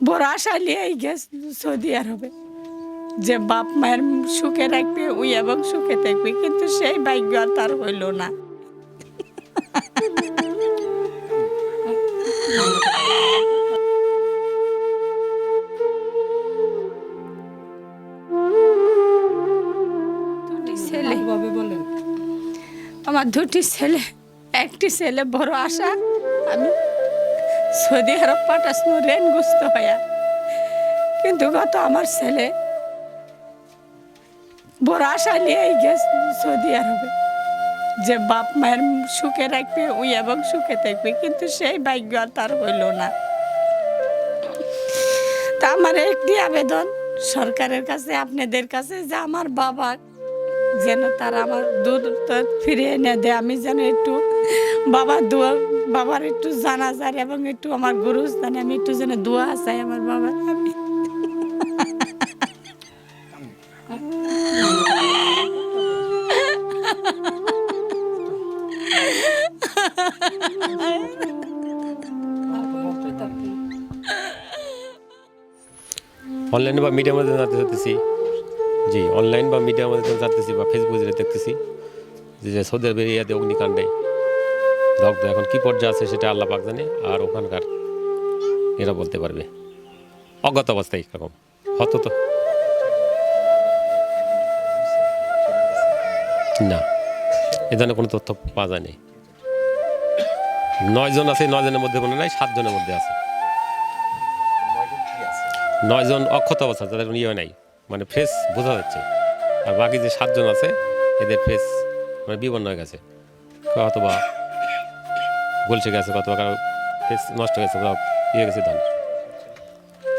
বড় আশা নিয়েই গেছে সৌদি আরবে, যে বাপ মায়ের সুখে রাখবে ওই এবং সুখে থাকবে, কিন্তু সেই ভাগ্য আর তার হইল না। ছেলে বলেন। আমার দুটি ছেলে, একটি ছেলে বড় আশা আমি সৌদি আরব পাঠাসনু ঋণগ্রস্ত হইয়া, কিন্তু গত আমার ছেলে বড় আশা নিয়েই গেছে সৌদি আরবে, যে বাপ মায়ের সুখে রাখবে ওই এবং সুখে থাকবে, কিন্তু সেই ভাগ্য আর তার হইল না। তা আমার একটি আবেদন সরকারের কাছে, আপনাদের কাছে, যে আমার বাবা যেন তারা আমার দুধ ফিরিয়ে এনে দেয়, আমি যেন একটু বাবার একটু জানাজার এবং একটু আমার গুরুস্থানে আমি একটু যেন দোয়া চাই আমার বাবার। আমি অনলাইনে বা মিডিয়ার মধ্যে জানতে চাচ্ছি, জি অনলাইন বা মিডিয়ার মধ্যে জানতেছি বা ফেসবুকে দেখতেছি যে সৌদি আরবের ইয়াতে অগ্নিকাণ্ডে দগ্ধ, এখন কী পর্যায়ে আছে সেটা আল্লাহ পাক জানে, আর ওখানকার এরা বলতে পারবে। অজ্ঞাত অবস্থায় এরকম হতো তো না, এ ধরনের কোনো তথ্য পাওয়া যায়নি। 9 জন আছে, 9 জনের মধ্যে কোনো নাই, 7 জনের মধ্যে আছে। 9 জন অক্ষত অবস্থা, তাদের ইয়ে নাই, মানে ফেস বোঝা যাচ্ছে, আর বাকি যে 7 জন আছে এদের ফেস মানে বিবর্ণ হয়ে গেছে, অথবা গলসে গেছে, অথবা কারো ফেস নষ্ট হয়ে গেছে, ইয়ে গেছে ধান।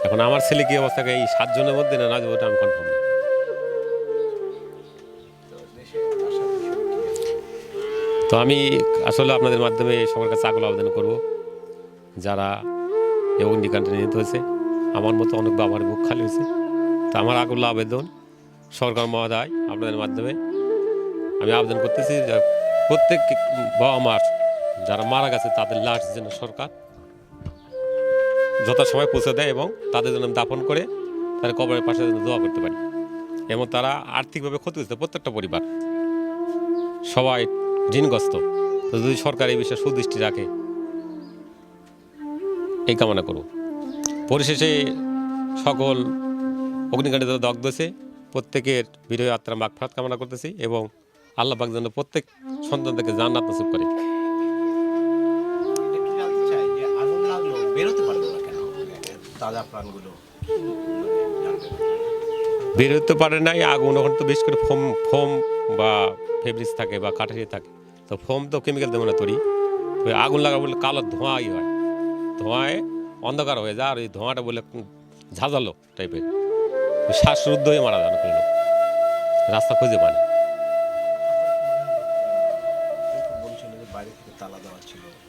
এখন আমার ছেলে কি অবস্থা, এই 7 জনের মধ্যে না 9 ওটা আমি কনফার্ম না। তো আমি আসলে আপনাদের মাধ্যমে সবার কাছে আকুল আবেদন করব, যারা এই অগ্নিকাণ্ডে নিহত হয়েছে, আমার মতো অনেক বাবার বুক খালি হয়েছে। তো আমার আকুল আবেদন সরকার মহোদয়, আপনাদের মাধ্যমে আমি আবেদন করতেছি যে প্রত্যেক বাবা মার যারা মারা গেছে তাদের লাশ যেন সরকার যথাসময় পৌঁছে দেয় এবং তাদের জন্য দাফন করে তারা কবরের পাশে দোয়া করতে পারি। এবং তারা আর্থিকভাবে ক্ষতিগ্রস্ত, প্রত্যেকটা পরিবার সবাই ঋণগ্রস্ত। তো যদি সরকার এই বিষয়ে সুদৃষ্টি রাখে, এই কামনা করব। পরিশেষে সকল অগ্নিকাণ্ডে যারা দগ্ধ হয়েছে প্রত্যেকের বিরহ আত্মার মাগফিরাত কামনা করতেছি, এবং আল্লাহ পাক যেন প্রত্যেক সন্তানদেরকে জান্নাত নসিব করে। বের হতে পারে নাই আগুন, ওখানে তো বেশ করে ফোম বা ফেব্রিক্স থাকে বা কাঠারি থাকে, তো ফোম তো কেমিক্যাল তেমন তৈরি, তো আগুন লাগা বলে কালো ধোঁয়াই হয়, ধোঁয়ায় অন্ধকার হয়ে যায়, আর ওই ধোঁয়াটা বলে ঝাঁঝালো টাইপের, শ্বাসরুদ্ধ হয়ে মারা যান, কোনো রাস্তা খুঁজে পায় না।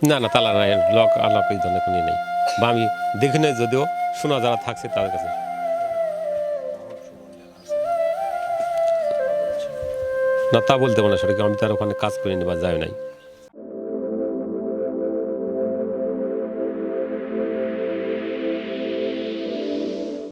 না না, তালা নাই, লক আনলক এই ধরনের কোনো নেই, বা আমি দেখি নাই, যদিও শোনা যারা থাকছে তাদের কাছে। না তা বলতে পারে না সঠিক, আমি তো আর ওখানে কাজ করিনি বা যাই নাই।